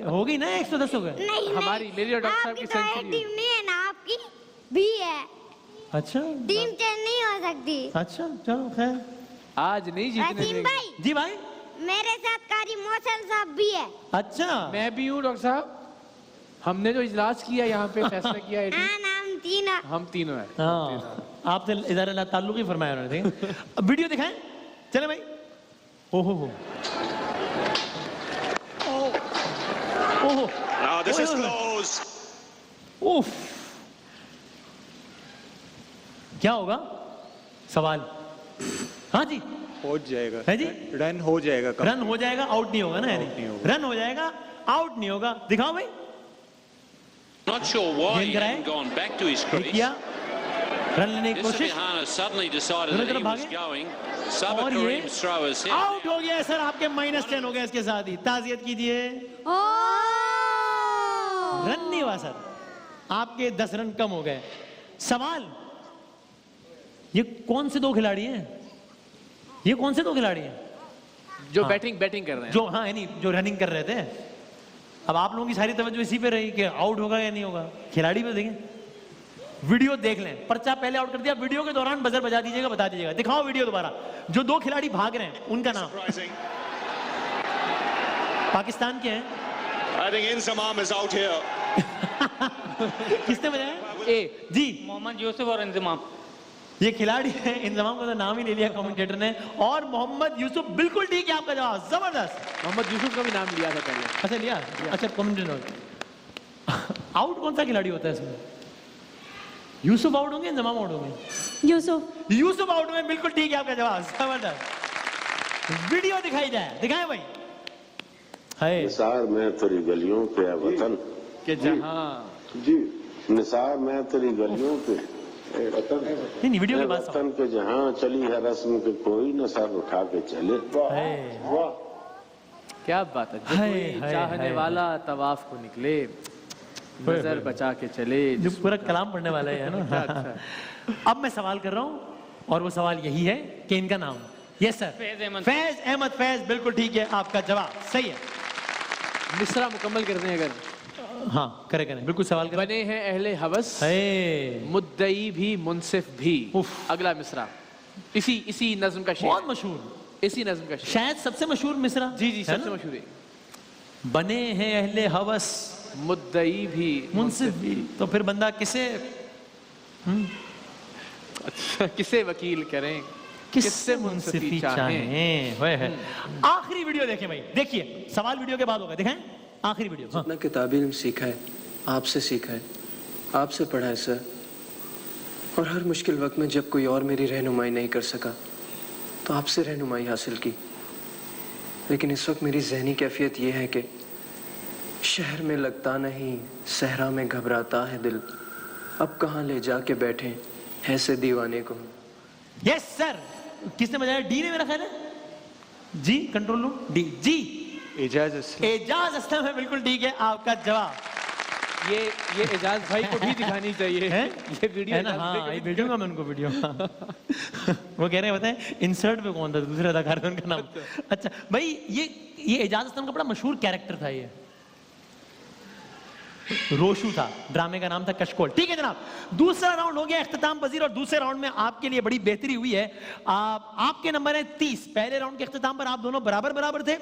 हो गई ना, 110 हो गए। नहीं, हमारी, मेरी और डॉक्टर साहब की सेंचुरी। टीम नहीं है ना आपकी, भी है। अच्छा, टीम चेंज नहीं हो सकती। अच्छा चलो खैर, आज नहीं जीतने देंगे। भाई जी भाई, मेरे साथ कारी मौसल साहब भी है। अच्छा, मैं भी हूँ डॉक्टर साहब। हमने जो इजलास किया यहाँ पे फैसला किया है, हम तीनों हैं। हाँ, आपसे इधर ताल्लुक ही फरमाया उन्होंने। अब वीडियो दिखाएं, चले भाई। ओहो ओहो, this is close. उफ, क्या होगा सवाल? हाँ जी, हो जाएगा है जी, रन हो जाएगा। रन हो जाएगा, आउट नहीं होगा ना? यानी रन हो जाएगा, आउट नहीं होगा। दिखाओ भाई। Not sure why he hadn't gone back to his crease. किया, रन लेने की कोशिश, suddenly decided दोनों that तरफ he was भागे going. और Sabah ये Karim's throw is hit. Out हो गया सर, आपके -10 हो गया इसके साथ ही, ताज़ियत कीजिए। रन नहीं हुआ सर, आपके 10 रन कम हो गए। सवाल, ये कौन से दो खिलाड़ी हैं? ये कौन से दो खिलाड़ी हैं जो हाँ। बैटिंग कर रहे हैं, जो हाँ नहीं जो रनिंग कर रहे थे? अब आप लोगों की सारी तवज्जो इसी पे रही कि आउट होगा या नहीं होगा। खिलाड़ी पे देखें, वीडियो देख लें। पर्चा पहले आउट कर दिया, वीडियो के दौरान बजर बजा दीजिएगा, बता दीजिएगा। दिखाओ वीडियो दोबारा, जो दो खिलाड़ी भाग रहे हैं उनका नाम। पाकिस्तान के हैं। I think Inzamam is out here. किसने बजाया? ए जी, मोहम्मद यूसुफ और इंजमाम। ये खिलाड़ी है, इंजमाम का तो नाम ही ले लिया कमेंटेटर ने। और मोहम्मद यूसुफ, बिल्कुल ठीक है आपका जवाब, जबरदस्त। मोहम्मद यूसुफ का भी नाम लिया था पहले। अच्छा लिया, अच्छा कमेंटेटर। आउट कौन सा खिलाड़ी होता है इसमें? यूसुफ आउट होंगे, इंजमाम आउट होंगे? यूसुफ आउट होंगे, बिल्कुल ठीक है आपका जवाब, जबरदस्त। वीडियो दिखाई जाए, दिखाएं भाई। निसार मैं तेरी गलियों के वतन के जहां, जी निसार मैं तेरी गलियों के वतन, नहीं वीडियो के बाद वतन के जहां चली है रस्म के कोई न सर उठा के चले। वाह क्या बात है। जब कोई चाहने वाला तवाफ को निकले, नजर बचा के चले। जो पूरा कलाम पढ़ने वाला है ना। अब मैं सवाल कर रहा हूँ और वो सवाल यही है कि इनका नाम। Yes sir, Faiz Ahmad. फैज बिल्कुल ठीक है, आपका जवाब सही है। मिसरा मुकम्मल करते हैं अगर। हाँ करें, बिल्कुल सवाल करें। बने हैं अहले हवस, मुद्दई भी मुनसिफ भी। अगला मिसरा इसी नज्म का शेर, बहुत मशहूर, इसी नज्म का शेर, शायद सबसे मशहूर मिसरा। जी सबसे मशहूर है। बने हैं अहले हवस, मुद्दई भी मुनसिफ भी। तो फिर बंदा किसे अच्छा किसे वकील करें, किससे मुंसिफी चाहें। आखिरी वीडियो देखें भाई, देखिए सवाल वीडियो के बाद होगा, दिखाएं आखिरी वीडियो। जितना किताबी इल्म सीखा है, आपसे सीखा है, आपसे पढ़ा है सर। और हर मुश्किल वक्त में जब कोई और मेरी रहनुमाई नहीं कर सका तो आपसे रहनुमाई हासिल की। लेकिन इस वक्त मेरी जहनी कैफियत ये है कि शहर में लगता नहीं, सहरा में घबराता है दिल। अब कहाँ ले जाके बैठे ऐसे दीवाने को। यस सर, किसने बजाया? डी ने, मेरा ख्याल है जी, कंट्रोल रूम डी। जी एजाज असलम है, बिल्कुल ठीक है आपका जवाब। ये एजाज भाई को भी दिखानी चाहिए है ये वीडियो है ना। हाँ ये भेजूंगा मैं उनको वीडियो। वो कह रहे हैं बताएं इंसर्ट पे कौन था, दूसरे अदाकार था उनका नाम। अच्छा भाई, ये एजाज असलम का बड़ा मशहूर कैरेक्टर था। ये रोशू था, ड्रामे का नाम था कशकोल। ठीक है जनाब, दूसरा राउंड हो गया इख्तिताम पजीर और दूसरे राउंड में आपके लिए बड़ी बेहतरी हुई है। आपके नंबर है 30। पहले राउंड के इख्तिताम पर आप दोनों बराबर थे,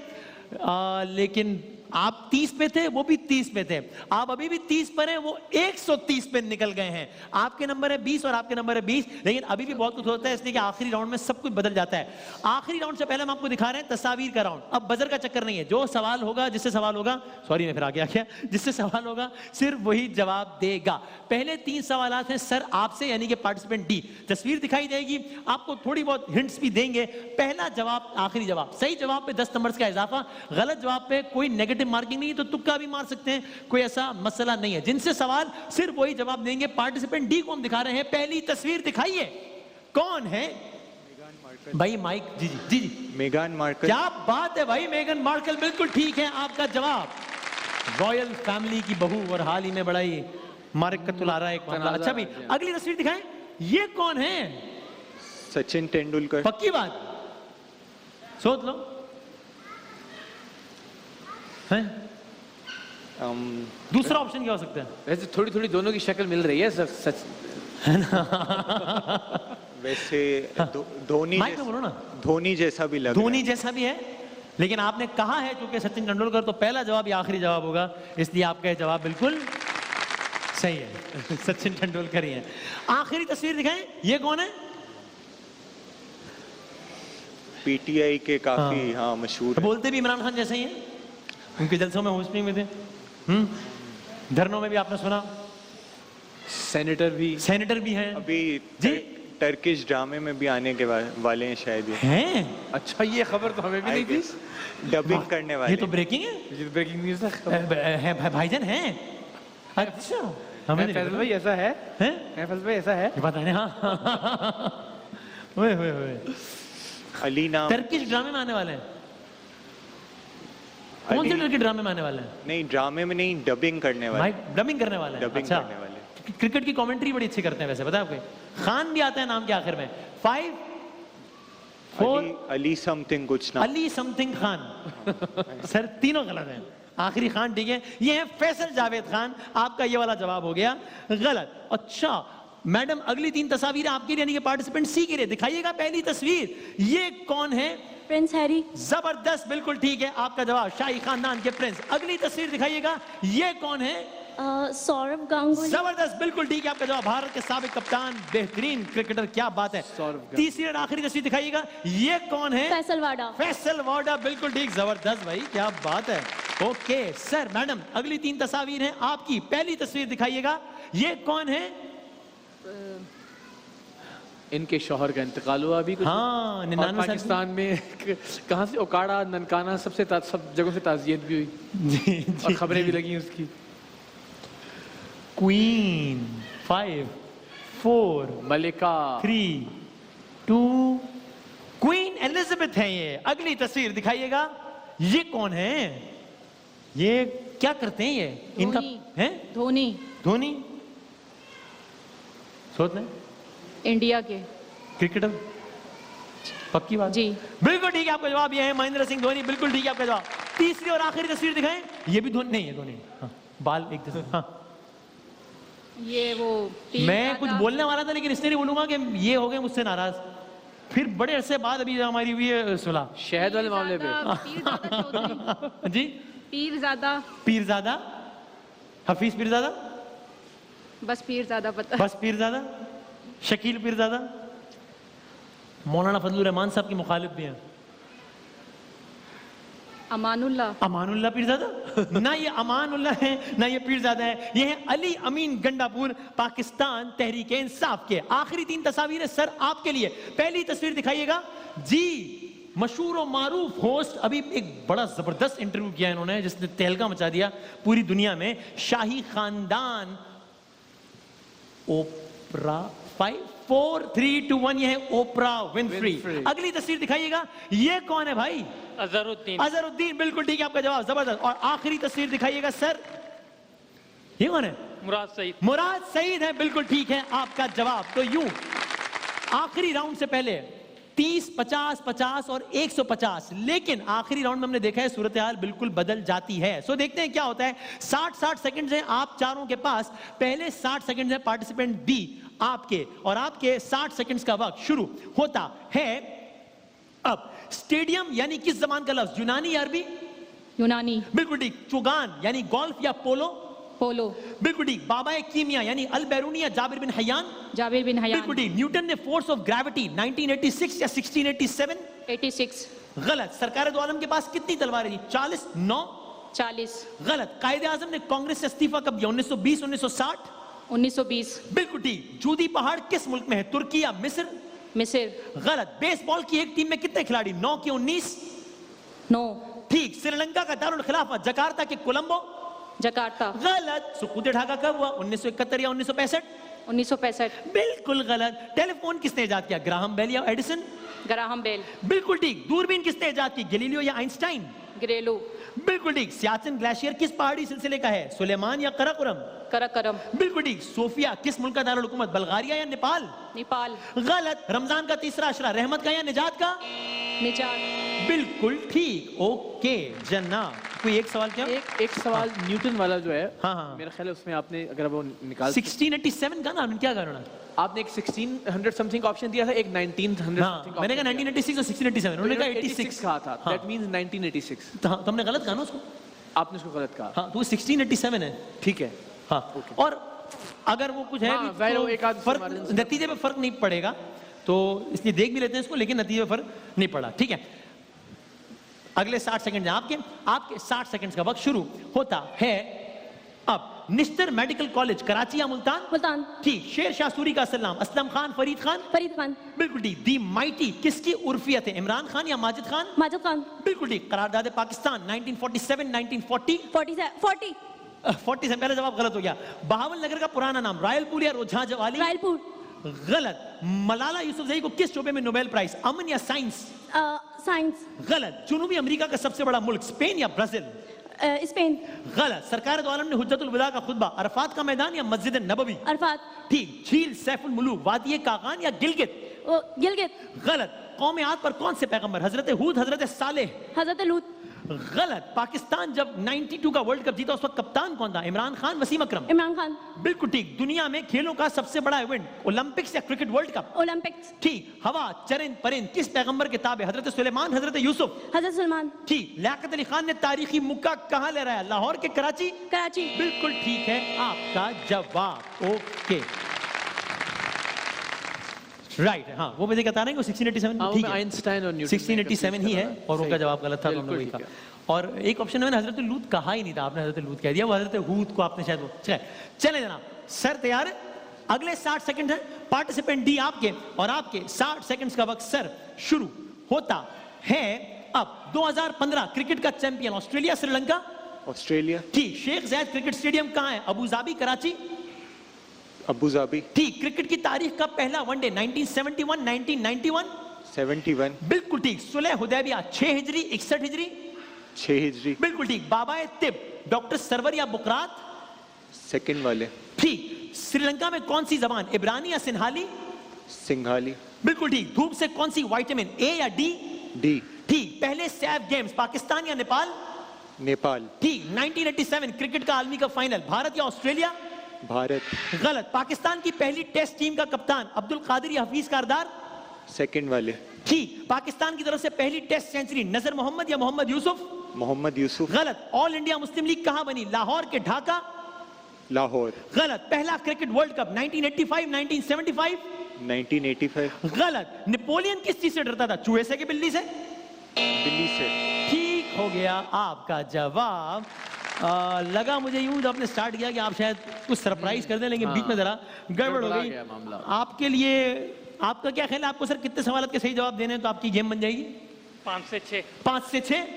लेकिन आप 30 पे थे, वो भी 30 पे थे। आप अभी भी 30 पर हैं, वो 130 पे निकल गए हैं। आपके नंबर है 20 और आपके नंबर है 20, लेकिन अभी भी बहुत कुछ होता है, इसलिए कि आखिरी राउंड में सब कुछ बदल जाता है। आखिरी राउंड से पहले हम आपको दिखा रहे हैं तस्वीर का राउंड। अब बजर का चक्कर नहीं है, जो सवाल होगा, जिससे सवाल होगा, सॉरी मैं फिर आगे आ गया, जिससे सवाल होगा सिर्फ वही जवाब देगा। पहले 3 सवाल हैं सर आपसे, यानी कि पार्टिसिपेंट डी। तस्वीर दिखाई जाएगी, आपको थोड़ी बहुत हिंट्स भी देंगे। पहला जवाब आखिरी जवाब, सही जवाब पे 10 नंबर का इजाफा, गलत जवाब पे कोई नेगेटिव मार्किंग नहीं, तो तुक्का भी मार सकते हैं, कोई ऐसा मसला नहीं है। जिनसे सवाल सिर्फ वही जवाब देंगे। पार्टिसिपेंट डी को हम दिखा रहे हैं, पहली तस्वीर दिखाइए, कौन है भाई? माइक जी जी जी जी, मेगान मार्कल। क्या बात है भाई, मेगन मार्कल बिल्कुल ठीक है आपका जवाब। रॉयल फैमिली की बहू और हाल ही में बड़ा ही मारकतुल आ रहा है एक मामला। अच्छा भाई अगली तस्वीर दिखाएं, ये कौन है? सचिन तेंदुलकर। पक्की बात, सोच लो हैं? दूसरा ऑप्शन क्या हो सकता है? वैसे थोड़ी थोड़ी दोनों की शक्ल मिल रही है सच है ना। वैसे धोनी बोलो ना, धोनी जैसा भी लग धोनी जैसा भी है, लेकिन आपने कहा है क्योंकि सचिन तेंदुलकर, तो पहला जवाब या आखिरी जवाब होगा, इसलिए आपका जवाब बिल्कुल सही है। सचिन तेंदुलकर ही है। आखिरी तस्वीर दिखाएं, ये कौन है? पीटीआई के काफी हाँ मशहूर, बोलते भी इमरान खान जैसे ही हैं, उनके जलसों में होस्टिंग में थे, धरनों में भी आपने सुना, सेनेटर भी हैं अभी जी। टर्किश ड्रामे में भी आने के वाले हैं शायद ये हैं। अच्छा ये खबर तो हमें भी नहीं थी, डबिंग करने वाले। ये तो ब्रेकिंग है, ये ब्रेकिंग न्यूज़ है भाईजान हैं। अच्छा हमें नहीं फैजल पता। भाई ऐसा है? हैं? फैजल भाई ऐसा है? ये पता नहीं। हाँ ओए अली नाम टर्किश ड्रामे में आने वाले हैं। कौन से टर्किश ड्रामे में आने वाले हैं? नहीं, ड्रामे में नहीं, डबिंग करने वाले। भाई डबिंग करने वाले हैं। डबिंग अच्छा, करने वाले। क्रिकेट की कमेंट्री बड़ी अच्छी करते हैं वैसे, पता है आपको? खान भी आता है नाम के आखिर में। 5 4 अली समथिंग कुछ नाम। अली समथिंग खान। सर तीनों गलत हैं, आखिरी खान ठीक है। ये है फैसल जावेद खान। आपका ये वाला जवाब हो गया गलत। अच्छा मैडम, अगली 3 तस्वीरें आपके लिए, यानी कि पार्टिसिपेंट सी के लिए। दिखाइएगा पहली तस्वीर, ये कौन है? Prince Harry. जबरदस्त, बिल्कुल ठीक है आपका जवाब, शाही खानदान के प्रिंस। अगली तस्वीर दिखाइएगा, ये कौन है? सौरव गांगुली। जबरदस्त, बिल्कुल ठीक है आपका जवाब, भारत के साबिक कप्तान, बेहतरीन क्रिकेटर, क्या बात है। तीसरी और आखिरी तस्वीर दिखाइएगा, ये कौन है? फैसल वाडा। फैसल वाडा, बिल्कुल ठीक, जबरदस्त भाई, क्या बात है। ओके सर, मैडम अगली 3 तस्वीर हैं आपकी। पहली तस्वीर दिखाइएगा, ये कौन है? इनके शौहर का इंतकाल हुआ अभी कुछ। हाँ, 99 और पाकिस्तान में कहाँ से ओकाड़ा, ननकाना, सब जगहों से ताज़ियत भी हुई और खबरें भी लगी उसकी। क्वीन। 5 4 मलिका 3 2 क्वीन एलिजाबेथ है ये। अगली तस्वीर दिखाइएगा, ये कौन है? ये क्या करते हैं ये? इनका है? धोनी। धोनी सोच लें, इंडिया के क्रिकेटर, पक्की बात जी। बिल्कुल ठीक है आपका जवाब, ये है महेंद्र सिंह धोनी, बिल्कुल ठीक है आपका जवाब। तीसरी और आखिरी तस्वीर दिखाएं, ये भी धोनी नहीं है, धोनी हाँ, बाल एक तस्वीर। हाँ ये वो मैं कुछ बोलने वाला था लेकिन इसलिए नहीं बोलूंगा कि ये हो गए मुझसे नाराज। फिर बड़े अरसे बाद अभी हमारी हुई है सुलह शहद वाले मामले पे। जी, पीरजादा, हफीज पीरजादा, बस पीरजादा पता। बस पीरजादा, शकील पीरजादा, मौलाना फजलुर रहमान साहब की मुखालिफ भी हैं। अमानुल्लाह पीरजादा, ना ये अमानुल्लाह है ना ये पीरजादा है, ये है अली अमीन गंडापुर, पाकिस्तान तहरीक इंसाफ के। आखिरी 3 तस्वीरें सर आपके लिए। पहली तस्वीर दिखाइएगा जी, मशहूर और मारूफ होस्ट, अभी एक बड़ा जबरदस्त इंटरव्यू किया इन्होंने जिसने तहलका मचा दिया पूरी दुनिया में, शाही खानदान, ओपरा। 5 4 3 2 1, ये है ओपरा विनफ्री। अगली तस्वीर दिखाइएगा, ये कौन है भाई? अजहरुद्दीन, बिल्कुल ठीक है आपका जवाब, जबरदस्त। और आखिरी तस्वीर दिखाइएगा सर, ये कौन है? मुराद सईद है, बिल्कुल ठीक है आपका जवाब। तो यूं आखिरी राउंड से पहले 30 50 50 और 150, लेकिन आखिरी राउंड में हमने देखा है सूरत हाल बिल्कुल बदल जाती है। सो देखते हैं क्या होता है। 60 सेकंड्स हैं आप चारों के पास। पहले 60 सेकंड्स हैं पार्टिसिपेंट बी आपके, और आपके 60 सेकंड्स का वक्त शुरू होता है अब। स्टेडियम यानी किस जबान का लफ्ज? यूनानी या अरबी? यूनानी, बिल्कुल ठीक। चुगान यानी गोल्फ या पोलो? पोलो, बिल्कुल ठीक। बाबा कीमिया यानी अल बैरूनी या Jabir bin Hayyan? Jabir bin Hayyan. बिल्कुल ठीक। न्यूटन ने फोर्स ऑफ ग्रेविटी 1986 या 1687? 86। गलत। सरकार दो आलम के पास कितनी तलवारें थी? 40 9? 40। गलत। कायदे आजम ने कांग्रेस से इस्तीफा कब दिया? 1920 1960? 1920। बिल्कुल ठीक। जूदी पहाड़ किस मुल्क में है? तुर्की या मिस्र? मिस्र। गलत। बेसबॉल की एक टीम में कितने खिलाड़ी? 9 की 19? 9। ठीक। श्रीलंका का दारुल खिलाफा जकार्ता के कोलंबो? जकार्ता। गलत। सुकूत ढाका कब हुआ? 1971 या 1965? 1965। बिल्कुल गलत। टेलीफोन किसने इजाद किया? ग्राहम बेल या एडिसन? Graham Bell. बिल्कुल ठीक। दूरबीन किसने इजाद की? गैलीलियो या आइंस्टाइन? ग्रेलो। बिल्कुल ठीक। सियाचिन ग्लेशियर किस पहाड़ी सिलसिले का है? सुलेमान या कराकोरम? कराकोरम। बिल्कुल ठीक। सोफिया किस मुल्क का दारुल हुकूमत? बल्गारिया या नेपाल? नेपाल। गलत। रमजान का तीसरा अशरा रहमत का या निजात का? निजात। बिल्कुल ठीक। ओके जनाब, कोई एक सवाल क्या? एक सवाल न्यूटन वाला जो है, हाँ। मेरा ख्याल है उसमें आपने अगर वो निकाल 1687 का ना, क्या करना? आपने एक 1600 समथिंग ऑप्शन दिया था, एक 1900 हाँ, मैंने कहा 1986 और 1687, उन्होंने कहा 86 कहा था। हाँ। That means 1986। तो तुमने गलत कहा ना उसको? आपने उसको गलत कहा। हाँ, तो 1687 है। ठीक है। हाँ, और अगर वो कुछ है हाँ, भी तो एक आध फर्क, नतीजे पे फर्क नहीं पड़ेगा, तो इसलिए देख भी लेते हैं इसको, लेकिन नतीजे पे फर्क नहीं पड़ा। ठीक है, अगले 60 सेकंड आपके 60 सेकंड का वक्त शुरू होता है अब। निश्तर मेडिकल कॉलेज कराची या मुल्तान? मुल्तान। ठीक। शेर शाह सूरी का असल नाम? असलम खान, फरीद खान? फरीद खान। बिल्कुल ठीक। दी माइटी किसकी उर्फियत है? इमरान खान या माजिद खान? माजिद खान। बिल्कुल ठीक। करारदाद पाकिस्तान 1947 1940? 40। 40 से पहले जवाब गलत हो गया। बहावल नगर का पुराना नाम रायलपुर या रोझा जवाली? रायलपुर। गलत। मलाला यूसुफजई को किस शोबे में नोबेल प्राइज? अमन या साइंस? साइंस। गलत। जनूबी अमेरिका का सबसे बड़ा मुल्क स्पेन या ब्राजील? स्पेन। गलत। सरकार दो आलम ने हुज्जतुल विदा का खुतबा अरफात का मैदान या मस्जिद नबवी? अरफात। ठीक। झील सैफुल मुलूक वादी कागान या गिलगित? गिलगित। गलत। कौम आद पर कौन से पैगंबर? हजरत हूद, हजरत सालेह? हजरत लूत। गलत। पाकिस्तान जब 92 का वर्ल्ड कप जीता उस वक्त कप्तान कौन था? इमरान खान, वसीम अकरम? इमरान खान। बिल्कुल ठीक। दुनिया में खेलों का सबसे बड़ा इवेंट ओलंपिक्स या क्रिकेट वर्ल्ड कप? ओलंपिक्स। ठीक। हवा, चरिंद, परिंद किस पैगंबर किताब है? हजरत सुलेमान, हजरत यूसुफ? हजरत सलमान। ठीक। लियाकत अली खान ने तारीखी मुक्का कहां ले रहा है? लाहौर के कराची? कराची। बिल्कुल ठीक है आपका जवाब। Okay right. हाँ वो मुझे बता रहे हैं 1687 ठीक है। आइंस्टाइन और न्यूटन 1687 ही है और उनका जवाब गलत था, तो हमने वही कहा। और एक ऑप्शन मैंने हजरत लूत कहा ही नहीं था, आपने हजरत लूत कह दिया, वो हजरत हूद को आपने शायद वो चले जनाब। सर तैयार है? अगले 60 सेकंड है। पार्टिसिपेंट डी आपके और आपके 60 सेकंड्स का वक्त सर शुरू होता है अब। 2015 क्रिकेट का चैंपियन ऑस्ट्रेलिया, श्रीलंका? ऑस्ट्रेलिया। ठीक। शेख जायद क्रिकेट स्टेडियम कहां है? Abu Dhabi, Karachi? Abu Dhabi. ठीक। क्रिकेट की तारीख का पहला वनडे 1971, 1991? 71। बिल्कुल ठीक। सुलह हुदैबिया 6 हिजरी, 61 हिजरी? 6 हिजरी। बिल्कुल ठीक। बाबाए तिब डॉक्टर सरवर या बुकरात? सेकंड वाले। ठीक। श्रीलंका में कौन सी जबान? इब्रानी या सिंहाली? सिंघाली। बिल्कुल ठीक। धूप से कौन सी विटामिन? ए या डी? डी। ठीक। पहले सैफ गेम्स पाकिस्तान या नेपाल? नेपाल। ठीक। 1987 क्रिकेट का आलमी कप फाइनल भारत या ऑस्ट्रेलिया? भारत। गलत। पाकिस्तान की पहली टेस्ट टीम का कप्तान अब्दुल कादिर या हफीज कारदार? सेकंड वाले। ठीक। पाकिस्तान की तरफ से पहली टेस्ट सेंचुरी नजर मोहम्मद या मोहम्मद यूसुफ? मोहम्मद यूसुफ। गलत। ऑल इंडिया मुस्लिम लीग कहां बनी? लाहौर के ढाका? लाहौर। गलत। पहला क्रिकेट वर्ल्ड कप 1985, 1975? 1985। गलत। नेपोलियन किस चीज से डरता था? चूहे से कि बिल्ली से? दिल्ली से। ठीक हो गया आपका जवाब। लगा मुझे यूं जब आपने स्टार्ट किया कि आप शायद कुछ सरप्राइज कर दें, लेकिन बीच में जरा गड़बड़ हो गई आपके लिए। आपका क्या ख्याल है? आपको सर कितने सवाल के सही जवाब देने हैं तो आपकी गेम बन जाएगी? 5 से 6। 5 से 6?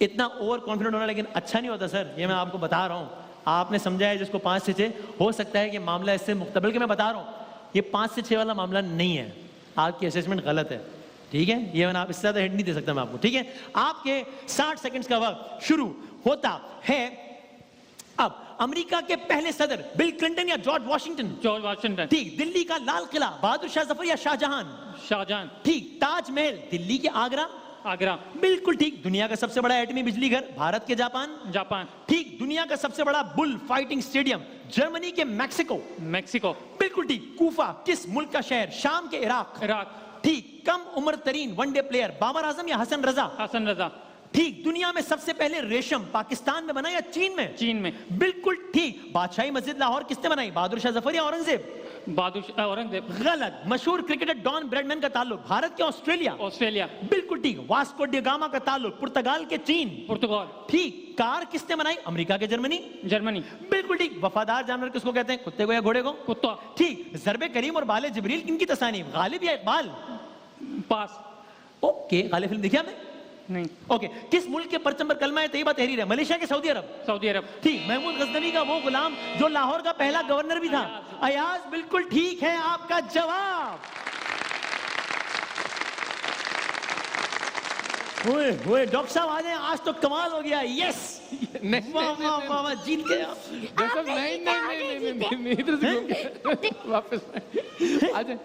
इतना ओवर कॉन्फिडेंट होना लेकिन अच्छा नहीं होता सर, ये मैं आपको बता रहा हूँ। आपने समझा है जिसको 5 से 6, हो सकता है कि मामला इससे मुख्तबल के मैं बता रहा हूँ ये 5 से 6 वाला मामला नहीं है, आपकी असेसमेंट गलत है। ठीक है, ये मैंने आप इससे ज्यादा हिंट नहीं दे सकता मैं आपको। ठीक है, आपके 60 सेकंड्स का वक्त शुरू होता है अब। अमेरिका के पहले सदर बिल क्लिंटन या जॉर्ज वॉशिंगटन? George Washington. ठीक। दिल्ली का लाल किला बहादुर शाह जफर या शाहजहां? शाहजहां। ठीक। ताजमहल दिल्ली के आगरा? आगरा। बिल्कुल ठीक। दुनिया का सबसे बड़ा एटमी बिजली घर भारत के जापान? जापान। ठीक। दुनिया का सबसे बड़ा बुल फाइटिंग स्टेडियम जर्मनी के मैक्सिको? मैक्सिको। बिल्कुल ठीक। कूफा किस मुल्क का शहर? शाम के इराक? इराक। ठीक। कम उम्र तरीन वनडे प्लेयर बाबर आजम या हसन रजा? हसन रजा। ठीक। दुनिया में सबसे पहले रेशम पाकिस्तान में बना या चीन में? चीन में। बिल्कुल ठीक। बादशाही मस्जिद लाहौर किसने बनाई? बहादुर शाह जफर या औरंगजेब? बहादुर औरंगजेब। गलत। मशहूर क्रिकेटर डॉन ब्रैडमैन का ताल्लुक भारत के ऑस्ट्रेलिया? ऑस्ट्रेलिया। बिल्कुल ठीक। वास्को डी गामा का ताल्लुक पुर्तगाल के चीन? पुर्तगाल। ठीक। कार किसने बनाई? अमेरिका के जर्मनी? जर्मनी। बिल्कुल ठीक। वफादार जानवर किसको कहते हैं? कुत्ते को या घोड़े को? कुत्ता। ठीक। ज़रबे करीम और बाले जिब्रील किनकी तसानीफ? गालिब या इकबाल? पास। ओके, गालिब फिल्म देखी आपने? नहीं। ओके। किस मुल्क के परचम पर कलमा तैयबा तहरीर है? मलेशिया के? सऊदी अरब? सऊदी अरब। ठीक। महमूद गजनवी का वो गुलाम जो लाहौर का पहला गवर्नर भी था? अयाज। बिल्कुल ठीक है आपका जवाब। ओए डॉक्टर साहब आ जाए, आज तो कमाल हो गया। यस, वाह वाह वाह वाह, जीत गए आप। नहीं इधर से घूम के वापस आ जाए।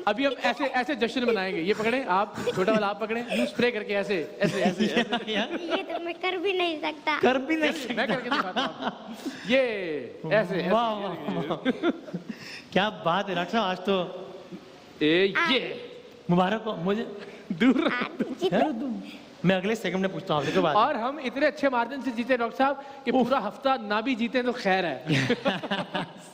अभी हम ऐसे ऐसे जश्न मनाएंगे। ये पकड़े आप, छोटा वाला आप पकड़े, यूं स्प्रे करके ऐसे ऐसे ऐसे ये तो मैं कर भी नहीं सकता। कर भी नहीं सकता। मैं करके दिखाता हूं। ये ऐसे वाह वाह, क्या बात है डॉक्टर साहब, आज तो ये मुबारक हो। मुझे दूर मैं अगले सेकंड में पूछता हूँ आपसे बात। और हम इतने अच्छे मार्जिन से जीते डॉक्टर साहब कि पूरा हफ्ता ना भी जीते तो खैर है।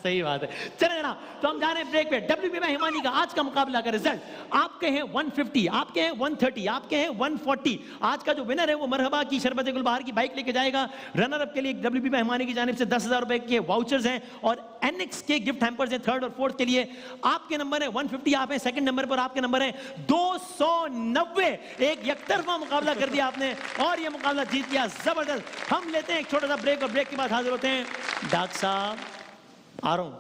सही बात है। चले ना, तो हम जा रहे हैं ब्रेक पे। WBA में हिमानी का आज का मुकाबला का रिजल्ट आपके हैं 150, आपके हैं 130, आपके हैं 140। आज का जो विनर है वो मरहबा की शरबत गुलबहार की बाइक लेके जाएगा। रनर अप के लिए WBA में हिमानी की जानिब से 10,000 रुपए के वाउचर्स हैं और एनएक्स के गिफ्ट हैम्पर्स हैं थर्ड और फोर्थ के लिए। आपके नंबर है 150, आप हैं सेकंड नंबर पर, आपके नंबर है 290। एक यकतरफा मुकाबला कर दिया आपने और ये मुकाबला जीत गया, जबरदस्त। हम लेते हैं एक छोटा सा ब्रेक और ब्रेक के बाद हाजिर होते हैं। डॉक्टर साहब आ रहा हूं।